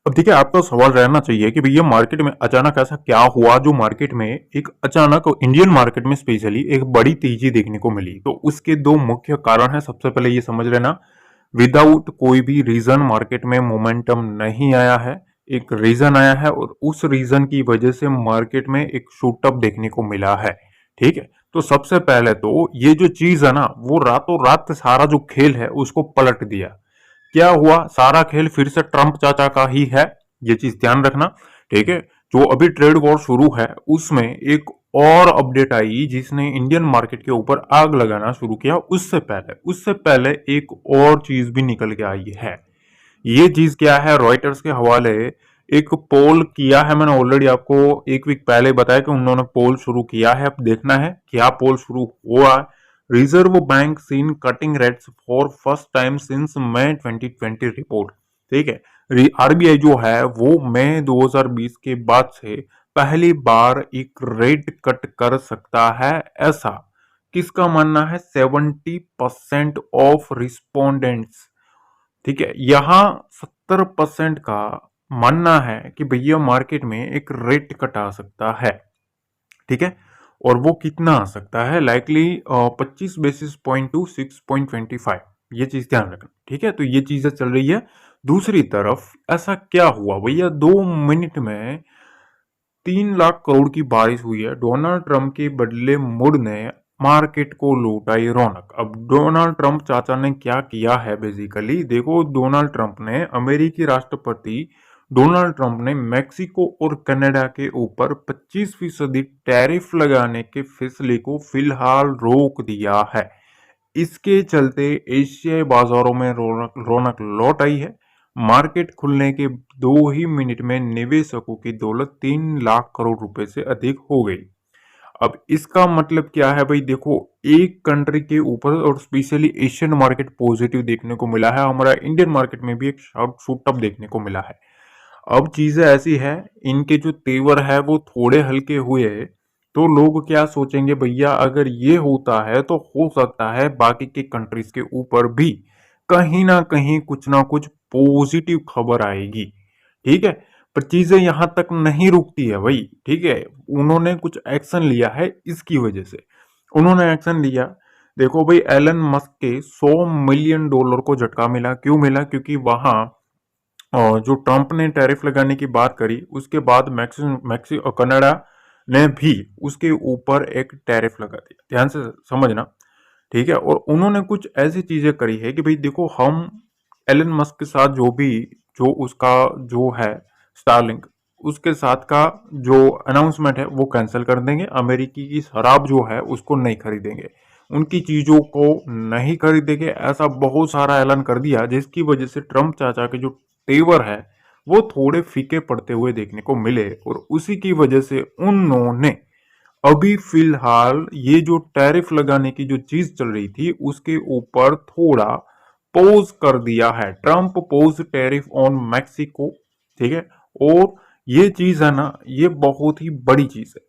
अब देखिए, आपका सवाल रहना चाहिए कि भैया मार्केट में अचानक ऐसा क्या हुआ जो मार्केट में एक अचानक इंडियन मार्केट में स्पेशली एक बड़ी तेजी देखने को मिली। तो उसके दो मुख्य कारण है। सबसे पहले ये समझ लेना, विदाउट कोई भी रीजन मार्केट में मोमेंटम नहीं आया है, एक रीजन आया है और उस रीजन की वजह से मार्केट में एक शूटअप देखने को मिला है। ठीक है, तो सबसे पहले तो ये जो चीज है ना, वो रातों रात सारा जो खेल है उसको पलट दिया। क्या हुआ, सारा खेल फिर से ट्रंप चाचा का ही है, ये चीज ध्यान रखना। ठीक है, जो अभी ट्रेड वॉर शुरू है उसमें एक और अपडेट आई जिसने इंडियन मार्केट के ऊपर आग लगाना शुरू किया। उससे पहले एक और चीज भी निकल के आई है। ये चीज क्या है, रॉयटर्स के हवाले एक पोल किया है। मैंने ऑलरेडी आपको एक वीक पहले बताया कि उन्होंने पोल शुरू किया है। अब देखना है क्या पोल शुरू हुआ। Reserve bank seen cutting rates for first time since May 2020 report. ठीक है, आरबीआई जो है वो मई 2020 के बाद से पहली बार एक रेट कट कर सकता है, ऐसा किसका मानना है? 70% ऑफ रिस्पोंडेंट्स। ठीक है, यहां 70% का मानना है कि भैया मार्केट में एक रेट कट आ सकता है। ठीक है, और वो कितना आ सकता है? Likely 25 basis point two 6.25। ये चीज ध्यान रखना। ठीक है, तो ये चीजें चल रही है। दूसरी तरफ ऐसा क्या हुआ भैया, 2 मिनट में 3 लाख करोड़ की बारिश हुई है। डोनाल्ड ट्रंप के बदले मुड़ ने मार्केट को लौटाई रौनक। अब डोनाल्ड ट्रंप चाचा ने क्या किया है बेसिकली, देखो, डोनाल्ड ट्रंप ने अमेरिकी राष्ट्रपति डोनाल्ड ट्रंप ने मेक्सिको और कनाडा के ऊपर 25% टैरिफ लगाने के फैसले को फिलहाल रोक दिया है। इसके चलते एशियाई बाजारों में रौनक रौनक लौट आई है। मार्केट खुलने के 2 ही मिनट में निवेशकों की दौलत 3 लाख करोड़ रुपए से अधिक हो गई। अब इसका मतलब क्या है भाई, देखो, एक कंट्री के ऊपर और स्पेशली एशियन मार्केट पॉजिटिव देखने को मिला है। हमारा इंडियन मार्केट में भी एक शार्प शूट अप देखने को मिला है। अब चीजें ऐसी है, इनके जो तेवर है वो थोड़े हल्के हुए, तो लोग क्या सोचेंगे भैया, अगर ये होता है तो हो सकता है बाकी के कंट्रीज के ऊपर भी कहीं ना कुछ पॉजिटिव खबर आएगी। ठीक है, पर चीजें यहां तक नहीं रुकती है भाई। ठीक है, उन्होंने कुछ एक्शन लिया है, इसकी वजह से उन्होंने एक्शन लिया। देखो भाई, एलन मस्क के $100 मिलियन को झटका मिला। क्यों मिला? क्योंकि वहां और जो ट्रंप ने टैरिफ लगाने की बात करी, उसके बाद मैक्सिको कनाडा ने भी उसके ऊपर एक टैरिफ लगा दिया। ध्यान से समझना। ठीक है, और उन्होंने कुछ ऐसी चीजें करी है कि भाई देखो, हम एलन मस्क के साथ जो उसका जो है स्टारलिंक, उसके साथ का जो अनाउंसमेंट है वो कैंसिल कर देंगे। अमेरिकी की शराब जो है उसको नहीं खरीदेंगे, उनकी चीजों को नहीं खरीदेंगे। ऐसा बहुत सारा ऐलान कर दिया जिसकी वजह से ट्रंप चाचा के जो तेवर है वो थोड़े फीके पड़ते हुए देखने को मिले, और उसी की वजह से उन्होंने अभी फिलहाल ये जो टैरिफ लगाने की जो चीज चल रही थी उसके ऊपर थोड़ा पोज कर दिया है। Trump pose tariff on Mexico. ठीक है, और ये चीज है ना, ये बहुत ही बड़ी चीज है।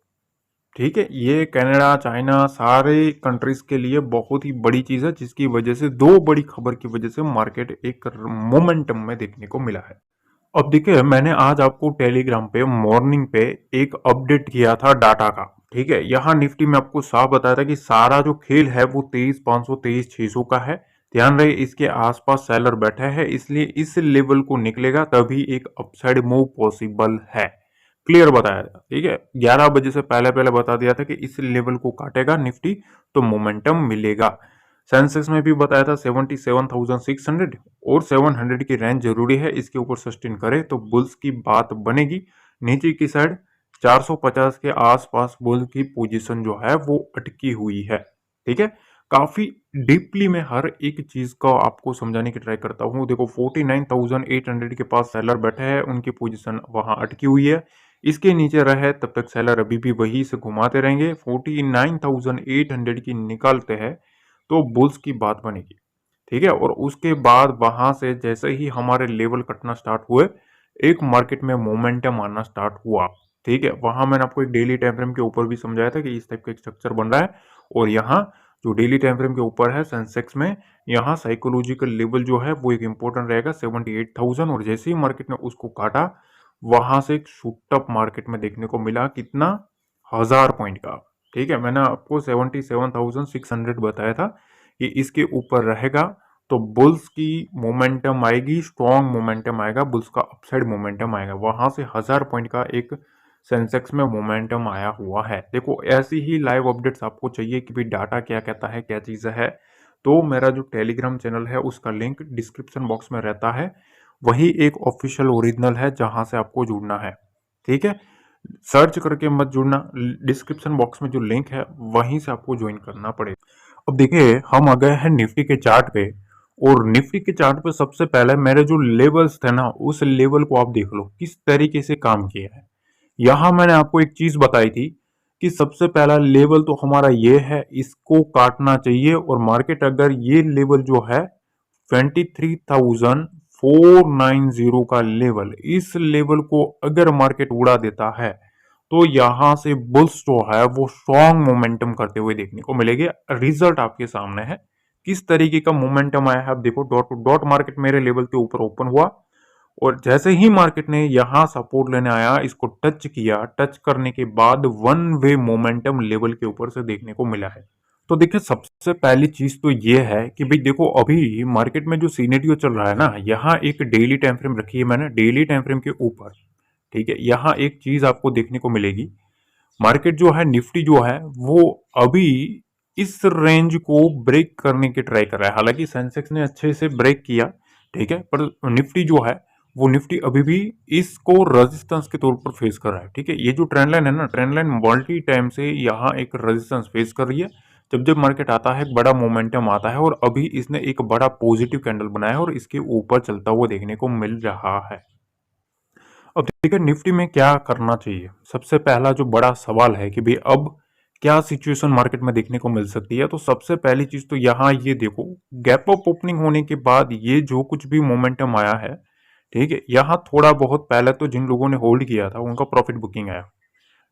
ठीक है, ये कनाडा, चाइना, सारे कंट्रीज के लिए बहुत ही बड़ी चीज है, जिसकी वजह से दो बड़ी खबर की वजह से मार्केट एक मोमेंटम में देखने को मिला है। अब देखिए, मैंने आज आपको टेलीग्राम पे मॉर्निंग पे एक अपडेट किया था डाटा का। ठीक है, यहाँ निफ्टी में आपको साफ बताया था कि सारा जो खेल है वो 23,500 23,600 का है। ध्यान रहे, इसके आसपास सेलर बैठे हैं, इसलिए इस लेवल को निकलेगा तभी एक अपसाइड मूव पॉसिबल है। क्लियर बताया था। ठीक है, 11 बजे से पहले पहले बता दिया था कि इस लेवल को काटेगा निफ्टी तो मोमेंटम मिलेगा। सेंसेक्स में भी बताया था 77,600 और 700 की रेंज जरूरी है, इसके ऊपर सस्टेन करे तो बुल्स की बात बनेगी। नीचे की साइड 450 के आसपास बुल्स की पोजीशन जो है वो अटकी हुई है। ठीक है, काफी डीपली में हर एक चीज को आपको समझाने की ट्राई करता हूँ। देखो, 49,800 के पास सेलर बैठे हैं, उनकी पोजीशन वहां अटकी हुई है। इसके नीचे रहे तब तक सेलर अभी भी वही से घुमाते रहेंगे। 49,800 की निकालते हैं तो बुल्स की बात बनेगी। ठीक है, और उसके बाद वहां से जैसे ही हमारे लेवल कटना स्टार्ट हुए, एक मार्केट में मोमेंटम आना स्टार्ट हुआ। ठीक है, वहां मैंने आपको एक डेली टाइम फ्रेम के ऊपर भी समझाया था कि इस टाइप का एक स्ट्रक्चर बन रहा है। और यहाँ जो डेली टाइम फ्रेम के ऊपर है सेंसेक्स में यहाँ साइकोलॉजिकल लेवल जो है वो एक इम्पोर्टेंट रहेगा 78,000, और जैसे ही मार्केट ने उसको काटा वहां से एक शूट अप मार्केट में देखने को मिला, कितना, 1000 पॉइंट का। ठीक है, मैंने आपको 77,600 बताया था कि इसके ऊपर रहेगा तो बुल्स की मोमेंटम आएगी, स्ट्रॉन्ग मोमेंटम आएगा, बुल्स का अपसाइड मोमेंटम आएगा। वहां से 1000 पॉइंट का एक सेंसेक्स में मोमेंटम आया हुआ है। देखो ऐसी ही लाइव अपडेट्स आपको चाहिए कि भाई डाटा क्या कहता है, क्या चीज़ है, तो मेरा जो टेलीग्राम चैनल है उसका लिंक डिस्क्रिप्शन बॉक्स में रहता है। वही एक ऑफिशियल ओरिजिनल है जहां से आपको जुड़ना है। ठीक है, सर्च करके मत जुड़ना, डिस्क्रिप्शन बॉक्स में जो लिंक है वहीं से आपको ज्वाइन करना पड़ेगा। अब देखिए हम आ गए हैं निफ्टी के चार्ट पे, और निफ्टी के चार्ट पे सबसे पहले मेरे जो लेवल्स थे ना, उस लेवल को आप देख लो किस तरीके से काम किया है। यहां मैंने आपको एक चीज बताई थी कि सबसे पहला लेवल तो हमारा ये है, इसको काटना चाहिए, और मार्केट अगर ये लेवल जो है 23,490 का लेवल, इस लेवल को अगर मार्केट उड़ा देता है तो यहां से बुल्स जो है वो स्ट्रॉन्ग मोमेंटम करते हुए देखने को मिलेगी। रिजल्ट आपके सामने है, किस तरीके का मोमेंटम आया है। आप देखो डॉट टू डॉट मार्केट मेरे लेवल के ऊपर ओपन हुआ, और जैसे ही मार्केट ने यहां सपोर्ट लेने आया, इसको टच किया, टच करने के बाद वन वे मोमेंटम लेवल के ऊपर से देखने को मिला है। तो देखिए सबसे पहली चीज तो ये है कि भाई देखो अभी मार्केट में जो सीनेरियो चल रहा है ना, यहाँ एक डेली टाइम फ्रेम रखी है मैंने, डेली टाइम फ्रेम के ऊपर। ठीक है, यहाँ एक चीज आपको देखने को मिलेगी, मार्केट जो है निफ्टी जो है वो अभी इस रेंज को ब्रेक करने की ट्राई कर रहा है। हालांकि सेंसेक्स ने अच्छे से ब्रेक किया, ठीक है, पर निफ्टी जो है वो निफ्टी अभी भी इसको रेजिस्टेंस के तौर पर फेस कर रहा है। ठीक है, ये जो ट्रेंड लाइन है ना, ट्रेंड लाइन मल्टी टाइम से यहाँ एक रेजिस्टेंस फेस कर रही है। जब जब मार्केट आता है एक बड़ा मोमेंटम आता है, और अभी इसने एक बड़ा पॉजिटिव कैंडल बनाया और इसके ऊपर चलता हुआ देखने को मिल रहा है। अब देखिए निफ्टी में क्या करना चाहिए। सबसे पहला जो बड़ा सवाल है कि भाई अब क्या सिचुएशन मार्केट में देखने को मिल सकती है, तो सबसे पहली चीज तो यहाँ ये देखो, गैप अप ओपनिंग होने के बाद ये जो कुछ भी मोमेंटम आया है, ठीक है, यहाँ थोड़ा बहुत पहले तो जिन लोगों ने होल्ड किया था उनका प्रॉफिट बुकिंग आया।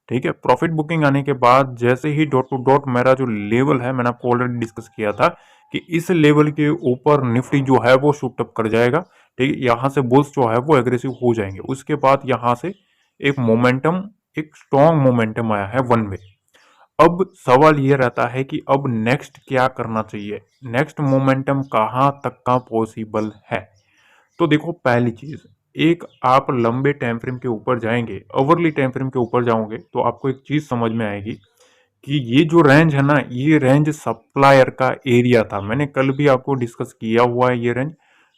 ठीक है, प्रॉफिट बुकिंग आने के बाद जैसे ही डॉट टू डॉट मेरा जो लेवल है, मैंने आपको ऑलरेडी डिस्कस किया था कि इस लेवल के ऊपर निफ्टी जो है वो शूट अप कर जाएगा। ठीक है, यहाँ से बुल्स जो है वो एग्रेसिव हो जाएंगे। उसके बाद यहाँ से एक मोमेंटम, एक स्ट्रॉन्ग मोमेंटम आया है वन वे। अब सवाल ये रहता है कि अब नेक्स्ट क्या करना चाहिए, नेक्स्ट मोमेंटम कहाँ तक का पॉसिबल है। तो देखो पहली चीज, एक आप लंबे टाइम फ्रेम के ऊपर जाएंगे, ओवरली टाइम फ्रेम के ऊपर जाओगे, तो आपको एक चीज समझ में आएगी कि ये जो रेंज है ना, ये रेंज सप्लायर का एरिया था। मैंने कल भी आपको डिस्कस किया हुआ है ये रेंज।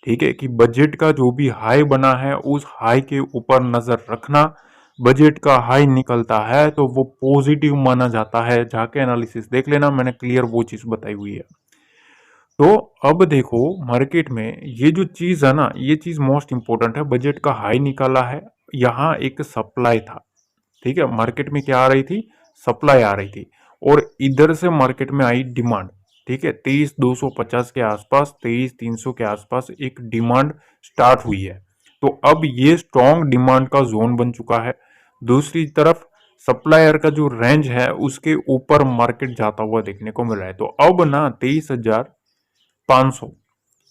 ठीक है, कि बजट का जो भी हाई बना है उस हाई के ऊपर नजर रखना। बजट का हाई निकलता है तो वो पॉजिटिव माना जाता है, जाके एनालिसिस देख लेना, मैंने क्लियर वो चीज बताई हुई है। तो अब देखो मार्केट में ये जो चीज है ना, ये चीज मोस्ट इंपॉर्टेंट है। बजट का हाई निकाला है, यहाँ एक सप्लाई था। ठीक है, मार्केट में क्या आ रही थी, सप्लाई आ रही थी, और इधर से मार्केट में आई डिमांड। ठीक है, 23,250 के आसपास, 23,300 के आसपास एक डिमांड स्टार्ट हुई है। तो अब ये स्ट्रॉन्ग डिमांड का जोन बन चुका है। दूसरी तरफ सप्लायर का जो रेंज है उसके ऊपर मार्केट जाता हुआ देखने को मिल रहा है। तो अब ना 23,500,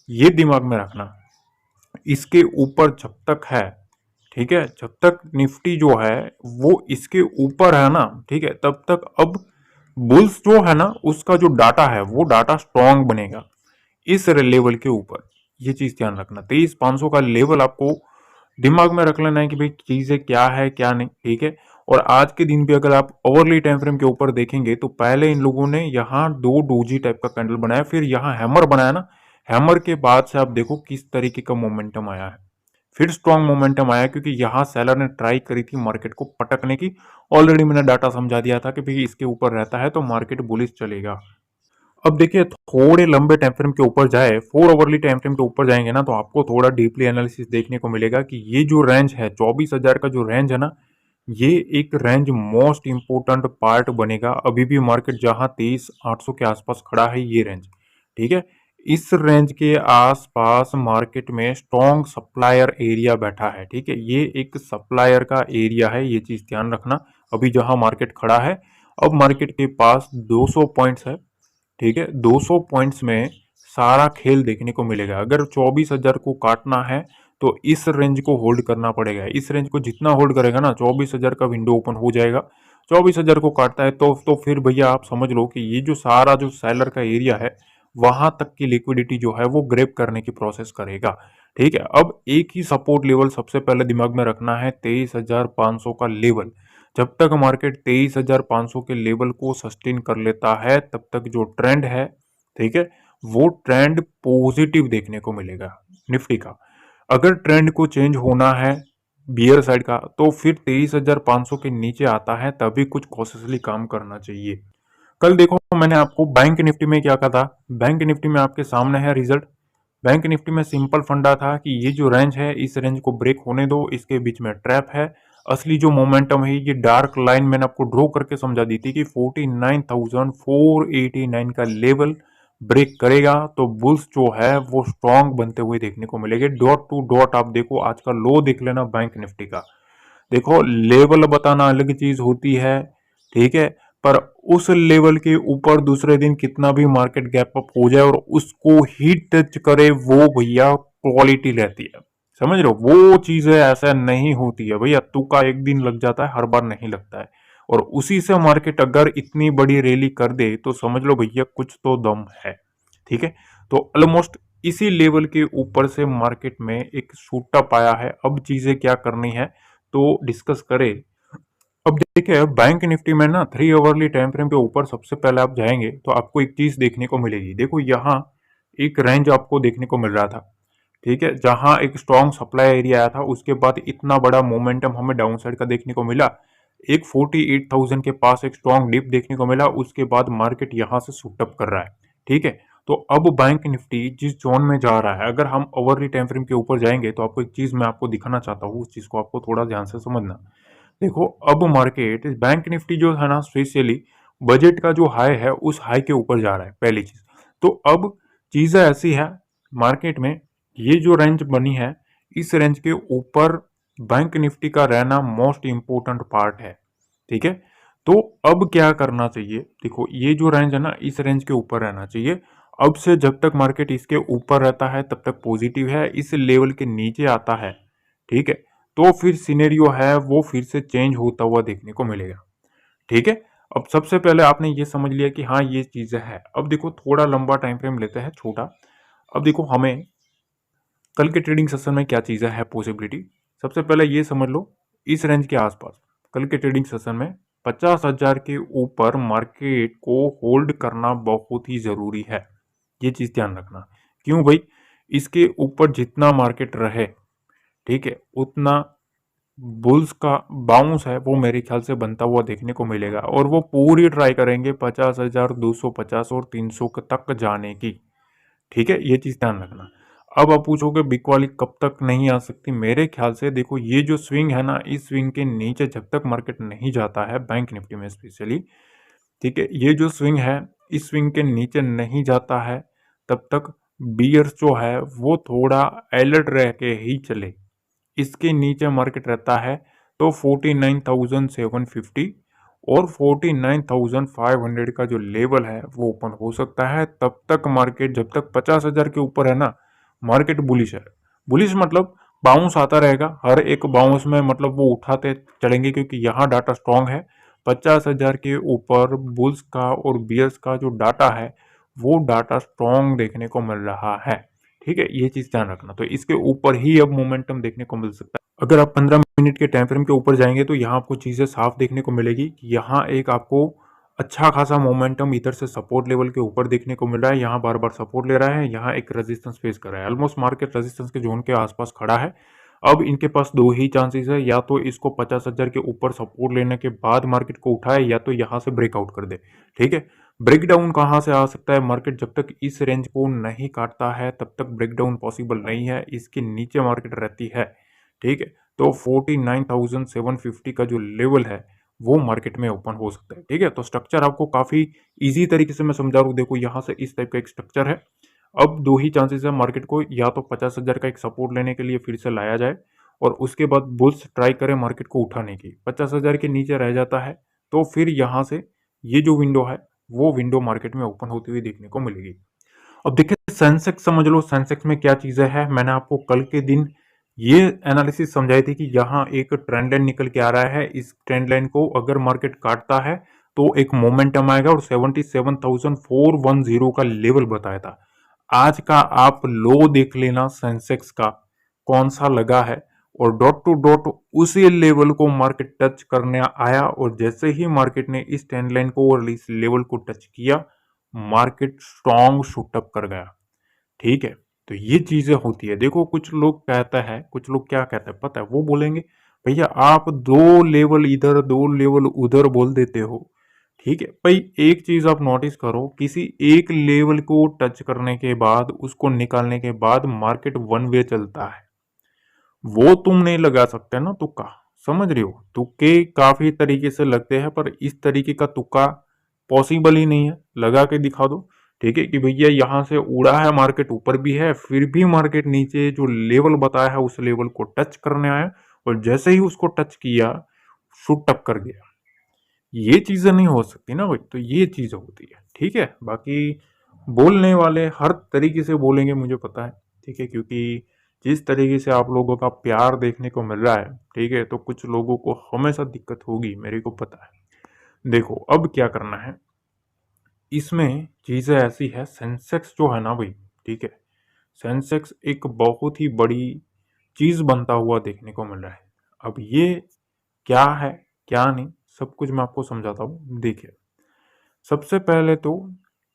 ये दिमाग में रखना, इसके ऊपर जब तक है, ठीक है, जब तक निफ्टी जो है वो इसके ऊपर है ना, ठीक है, तब तक अब बुल्स जो है ना उसका जो डाटा है वो डाटा स्ट्रॉन्ग बनेगा इस लेवल के ऊपर। ये चीज ध्यान रखना, 23,500 का लेवल आपको दिमाग में रख लेना है कि भाई चीजें क्या है क्या नहीं। ठीक है, और आज के दिन भी अगर आप ओवरली टाइम फ्रेम के ऊपर देखेंगे तो पहले इन लोगों ने यहाँ दो डोजी टाइप का कैंडल बनाया, फिर यहाँ हैमर बनाया ना, हैमर के बाद से आप देखो किस तरीके का मोमेंटम आया है। फिर स्ट्रॉन्ग मोमेंटम आया क्योंकि यहाँ सेलर ने ट्राई करी थी मार्केट को पटकने की। ऑलरेडी मैंने डाटा समझा दिया था कि भाई इसके ऊपर रहता है तो मार्केट बुलिश चलेगा। अब देखिए थोड़े लंबे टाइम फ्रेम के ऊपर जाए, 4 ओवरली टाइम फ्रेम के ऊपर जाएंगे ना, तो आपको थोड़ा डीपली एनालिसिस देखने को मिलेगा कि ये जो रेंज है 24,000 का जो रेंज है ना, ये एक रेंज मोस्ट इंपोर्टेंट पार्ट बनेगा। अभी भी मार्केट जहां 23,800 के आसपास खड़ा है ये रेंज, ठीक है, इस रेंज के आसपास मार्केट में स्ट्रॉन्ग सप्लायर एरिया बैठा है। ठीक है, ये एक सप्लायर का एरिया है, ये चीज ध्यान रखना। अभी जहां मार्केट खड़ा है, अब मार्केट के पास 200 पॉइंट्स है। ठीक है, 200 पॉइंट्स में सारा खेल देखने को मिलेगा। अगर 24,000 को काटना है तो इस रेंज को होल्ड करना पड़ेगा। इस रेंज को जितना होल्ड करेगा ना 24,000 का विंडो ओपन हो जाएगा। 24,000 को काटता है तो फिर भैया आप समझ लो कि ये जो सारा जो सेलर का एरिया है वहां तक की लिक्विडिटी जो है वो ग्रैब करने की प्रोसेस करेगा। ठीक है, अब एक ही सपोर्ट लेवल सबसे पहले दिमाग में रखना है, 23,500 का लेवल। जब तक मार्केट 23,500 के लेवल को सस्टेन कर लेता है तब तक जो ट्रेंड है, ठीक है, वो ट्रेंड पॉजिटिव देखने को मिलेगा निफ्टी का। अगर ट्रेंड को चेंज होना है बियर साइड का तो फिर 23,500 के नीचे आता है तभी कुछ कॉशियसली काम करना चाहिए। कल देखो मैंने आपको बैंक निफ्टी में क्या कहा था। बैंक निफ्टी में आपके सामने है रिजल्ट। बैंक निफ्टी में सिंपल फंडा था कि ये जो रेंज है इस रेंज को ब्रेक होने दो, इसके बीच में ट्रैप है। असली जो मोमेंटम है ये डार्क लाइन मैंने आपको ड्रॉ करके समझा दी थी कि 49,489 का लेवल ब्रेक करेगा तो बुल्स जो है वो स्ट्रांग बनते हुए देखने को मिलेंगे। डॉट टू डॉट आप देखो आज का लो देख लेना बैंक निफ्टी का। देखो लेवल बताना अलग चीज होती है, ठीक है, पर उस लेवल के ऊपर दूसरे दिन कितना भी मार्केट गैप अप हो जाए और उसको ही टच करे वो भैया क्वालिटी रहती है। समझ रहे हो, वो चीजें ऐसा नहीं होती है भैया, तुक्का एक दिन लग जाता है, हर बार नहीं लगता है। और उसी से मार्केट अगर इतनी बड़ी रैली कर दे तो समझ लो भैया कुछ तो दम है। ठीक है, तो ऑलमोस्ट इसी लेवल के ऊपर से मार्केट में एक शूटअप आया है। अब चीजें क्या करनी है तो डिस्कस करें। अब देखिए बैंक निफ्टी में ना 3 आवर्ली टाइम फ्रेम के ऊपर सबसे पहले आप जाएंगे तो आपको एक चीज देखने को मिलेगी। देखो यहाँ एक रेंज आपको देखने को मिल रहा था, ठीक है, जहां एक स्ट्रॉन्ग सप्लाई एरिया आया था, उसके बाद इतना बड़ा मोमेंटम हमें डाउन साइड का देखने को मिला। एक 48,000 के पास एक स्ट्रॉन्ग डिप देखने को मिला, उसके बाद मार्केट यहां से सुटअप कर रहा है। ठीक है, तो अब बैंक निफ्टी जिस जोन में जा रहा है, अगर हम ओवरली टाइम फ्रेम के ऊपर जाएंगे तो आपको एक चीज मैं आपको दिखाना चाहता हूँ, उस चीज को आपको थोड़ा ध्यान से समझना। देखो अब मार्केट बैंक निफ्टी जो है ना स्पेशली बजट का जो हाई है उस हाई के ऊपर जा रहा है, पहली चीज। तो अब चीजें ऐसी है मार्केट में, ये जो रेंज बनी है इस रेंज के ऊपर बैंक निफ्टी का रहना मोस्ट इंपोर्टेंट पार्ट है। ठीक है, तो अब क्या करना चाहिए, देखो ये जो रेंज है ना इस रेंज के ऊपर रहना चाहिए। अब से जब तक मार्केट इसके ऊपर रहता है तब तक पॉजिटिव है, इस लेवल के नीचे आता है, ठीक है, तो फिर सिनेरियो है वो फिर से चेंज होता हुआ देखने को मिलेगा। ठीक है, अब सबसे पहले आपने ये समझ लिया कि हाँ ये चीजें है। अब देखो थोड़ा लंबा टाइम फ्रेम लेते हैं, छोटा। अब देखो हमें कल के ट्रेडिंग सेशन में क्या चीजें है पॉसिबिलिटी। सबसे पहले ये समझ लो इस रेंज के आसपास कल के ट्रेडिंग सेशन में 50,000 के ऊपर मार्केट को होल्ड करना बहुत ही जरूरी है। ये चीज ध्यान रखना। क्यों भाई, इसके ऊपर जितना मार्केट रहे, ठीक है, उतना बुल्स का बाउंस है वो मेरे ख्याल से बनता हुआ देखने को मिलेगा और वो पूरी ट्राई करेंगे 50,250 और 300 तक जाने की। ठीक है, ये चीज ध्यान रखना। अब आप पूछोगे बिग वाली कब तक नहीं आ सकती, मेरे ख्याल से देखो ये जो स्विंग है ना इस स्विंग के नीचे जब तक मार्केट नहीं जाता है बैंक निफ्टी में स्पेशली, ठीक है, ये जो स्विंग है इस स्विंग के नीचे नहीं जाता है तब तक बियर्स जो है वो थोड़ा अलर्ट रह के ही चले। इसके नीचे मार्केट रहता है तो 49,750 और 49,500 का जो लेवल है वो ओपन हो सकता है। तब तक मार्केट जब तक 50,000 के ऊपर है ना मार्केट बुलिश है। बुलिश मतलब बाउंस आता रहेगा, हर एक बाउंस में मतलब वो उठाते चलेंगे क्योंकि यहाँ डाटा स्ट्रांग है। 50,000 के ऊपर बुल्स का और बियर्स का जो डाटा है वो डाटा स्ट्रांग देखने को मिल रहा है। ठीक है, ये चीज ध्यान रखना। तो इसके ऊपर ही अब मोमेंटम देखने को मिल सकता है। अगर आप 15 मिनट के टाइम फ्रेम के ऊपर जाएंगे तो यहाँ आपको चीजें साफ देखने को मिलेगी कि यहाँ एक आपको अच्छा खासा मोमेंटम इधर से सपोर्ट लेवल के ऊपर देखने को मिल रहा है, यहाँ बार बार सपोर्ट ले रहा है, यहाँ एक रेजिस्टेंस फेस कर रहा है, ऑलमोस्ट मार्केट रेजिस्टेंस के जोन के आसपास खड़ा है। अब इनके पास दो ही चांसेस है, या तो इसको 50,000 के ऊपर सपोर्ट लेने के बाद मार्केट को उठाए या तो यहाँ से ब्रेकआउट कर दे। ठीक है, ब्रेकडाउन कहाँ से आ सकता है, मार्केट जब तक इस रेंज को नहीं काटता है तब तक ब्रेकडाउन पॉसिबल नहीं है, इसके नीचे मार्केट रहती है। ठीक है, तो 49,750 का जो लेवल है वो मार्केट में ओपन हो सकता है। ठीक है, तो स्ट्रक्चर आपको काफी इजी तरीके से मैं समझा रहा हूँ। देखो यहाँ से इस टाइप का एक स्ट्रक्चर है। अब दो ही चांसेस है मार्केट को, या तो 50,000 का एक सपोर्ट लेने के लिए फिर से लाया जाए और उसके बाद बुल्स ट्राई करें मार्केट को उठाने की, 50,000 के नीचे रह जाता है तो फिर यहाँ से ये जो विंडो है वो विंडो मार्केट में ओपन होती हुई देखने को मिलेगी। अब देखिए सेंसेक्स समझ लो, सेंसेक्स में क्या चीजें है, मैंने आपको कल के दिन ये एनालिसिस समझाई थी कि यहाँ एक ट्रेंड लाइन निकल के आ रहा है, इस ट्रेंड लाइन को अगर मार्केट काटता है तो एक मोमेंटम आएगा और 77,410 का लेवल बताया था। आज का आप लो देख लेना सेंसेक्स का कौन सा लगा है, और डॉट टू डॉट उसी लेवल को मार्केट टच करने आया, और जैसे ही मार्केट ने इस ट्रेंड लाइन को और इस लेवल को टच किया, मार्केट स्ट्रॉन्ग शूट अप कर गया। ठीक है, तो ये चीजें होती है। देखो कुछ लोग कहता है, कुछ लोग क्या कहते हैं पता है, वो बोलेंगे भैया आप दो लेवल इधर दो लेवल उधर बोल देते हो। ठीक है भाई, एक चीज आप नोटिस करो, किसी एक लेवल को टच करने के बाद उसको निकालने के बाद मार्केट वन वे चलता है, वो तुम नहीं लगा सकते ना तुक्का। समझ रहे हो, तुक्के काफी तरीके से लगते हैं, पर इस तरीके का तुक्का पॉसिबल ही नहीं है, लगा के दिखा दो। ठीक है कि भैया यहां से उड़ा है मार्केट, ऊपर भी है, फिर भी मार्केट नीचे जो लेवल बताया है उस लेवल को टच करने आया, और जैसे ही उसको टच किया शूट अप कर गया। ये चीजें नहीं हो सकती ना भाई, तो ये चीज होती है। ठीक है, बाकी बोलने वाले हर तरीके से बोलेंगे मुझे पता है। ठीक है, क्योंकि जिस तरीके से आप लोगों का प्यार देखने को मिल रहा है, ठीक है, तो कुछ लोगों को हमेशा दिक्कत होगी, मेरे को पता है। देखो अब क्या करना है, इसमें चीजें ऐसी है, सेंसेक्स जो है ना भाई, ठीक है, सेंसेक्स एक बहुत ही बड़ी चीज बनता हुआ देखने को मिल रहा है। अब ये क्या है क्या नहीं, सब कुछ मैं आपको समझाता हूँ। देखिए सबसे पहले तो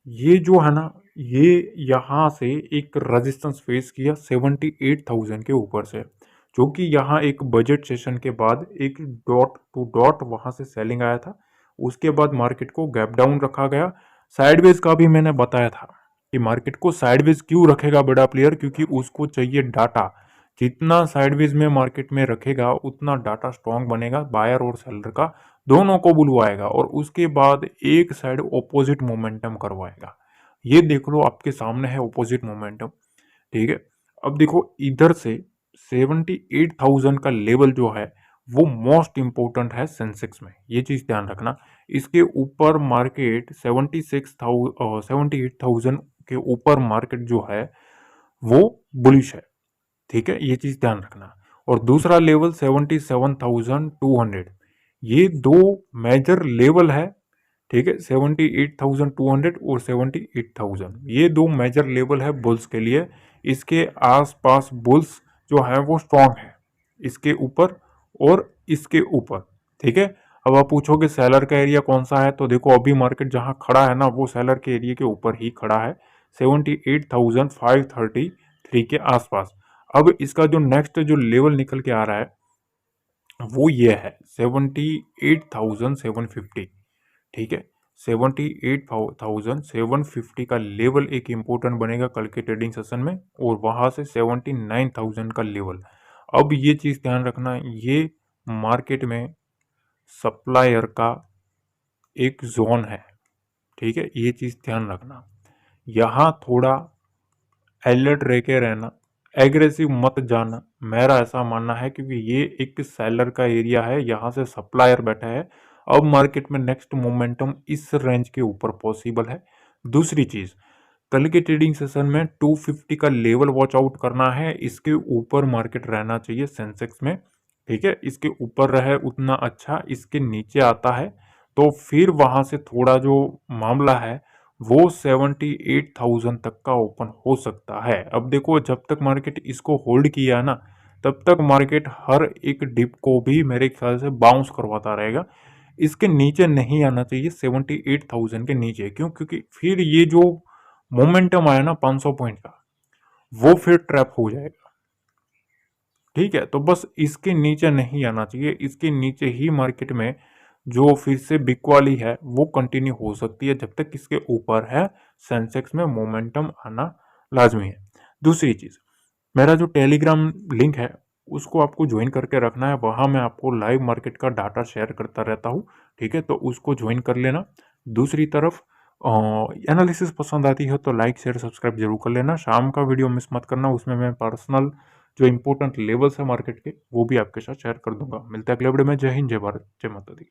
ये जो है ना, ये यहाँ से एक रेजिस्टेंस फेस किया 78,000 के ऊपर से, जो कि यहाँ एक बजट सेशन के बाद एक डॉट टू डॉट वहां से सेलिंग आया था। उसके बाद मार्केट को गैप डाउन रखा गया। साइडवेज का भी मैंने बताया था कि मार्केट को साइडवेज क्यों रखेगा बड़ा प्लेयर, क्योंकि उसको चाहिए डाटा। जितना साइडवेज में मार्केट में रखेगा उतना डाटा स्ट्रांग बनेगा, बायर और सेलर का दोनों को बुलवाएगा, और उसके बाद एक साइड ऑपोजिट मोमेंटम करवाएगा। ये देख लो आपके सामने है ऑपोजिट मोमेंटम। ठीक है, अब देखो इधर से 78,000 का लेवल जो है वो मोस्ट इंपोर्टेंट है सेंसेक्स में, ये चीज ध्यान रखना। इसके ऊपर मार्केट 78,000 के ऊपर मार्केट जो है वो बुलिश है। ठीक है, ये चीज ध्यान रखना। और दूसरा लेवल 77,200, ये दो मेजर लेवल है। ठीक है, 78,200 और 78,000, ये दो मेजर लेवल है बुल्स के लिए। इसके आसपास बुल्स जो है वो स्ट्रांग है, इसके ऊपर और इसके ऊपर। ठीक है, अब आप पूछोगे सेलर का एरिया कौन सा है, तो देखो अभी मार्केट जहां खड़ा है ना वो सेलर के एरिया के ऊपर ही खड़ा है, 78,533 के आसपास। अब इसका जो नेक्स्ट जो लेवल निकल के आ रहा है वो ये है 78,750। ठीक है, 78,750 का लेवल एक इंपॉर्टेंट बनेगा कल के ट्रेडिंग सेशन में, और वहां से 79,000 का लेवल। अब ये चीज ध्यान रखना, ये मार्केट में सप्लायर का एक जोन है। ठीक है, ये चीज ध्यान रखना, यहाँ थोड़ा अलर्ट रह के रहना, एग्रेसिव मत जाना, मेरा ऐसा मानना है, क्योंकि ये एक सेलर का एरिया है, यहाँ से सप्लायर बैठा है। अब मार्केट में नेक्स्ट मोमेंटम इस रेंज के ऊपर पॉसिबल है। दूसरी चीज, कल के ट्रेडिंग सेशन में 250 का लेवल वॉच आउट करना है, इसके ऊपर मार्केट रहना चाहिए सेंसेक्स में। ठीक है, इसके ऊपर रहे उतना अच्छा, इसके नीचे आता है तो फिर वहां से थोड़ा जो मामला है वो 78,000 तक का ओपन हो सकता है। अब देखो जब तक मार्केट इसको होल्ड किया ना, तब तक मार्केट हर एक डिप को भी मेरे ख्याल से बाउंस करवाता रहेगा। इसके नीचे नहीं आना चाहिए 78,000 के नीचे, क्यों, क्योंकि फिर ये जो मोमेंटम आया ना 500 पॉइंट का, वो फिर ट्रैप हो जाएगा। ठीक है, तो बस इसके नीचे नहीं आना चाहिए, इसके नीचे ही मार्केट में जो फिर से बिक वाली है वो कंटिन्यू हो सकती है, जब तक इसके ऊपर है सेंसेक्स में मोमेंटम आना लाजमी है। दूसरी चीज, मेरा जो टेलीग्राम लिंक है उसको आपको ज्वाइन करके रखना है, वहां मैं आपको लाइव मार्केट का डाटा शेयर करता रहता हूँ। ठीक है, तो उसको ज्वाइन कर लेना। दूसरी तरफ एनालिसिस पसंद आती है तो लाइक शेयर सब्सक्राइब जरूर कर लेना। शाम का वीडियो मिस मत करना, उसमें मैं पर्सनल जो इंपॉर्टेंट लेवल्स है मार्केट के वो भी आपके साथ शेयर कर दूंगा। मिलते हैं अगले वीडियो में। जय हिंद, जय भारत, जय माता दी।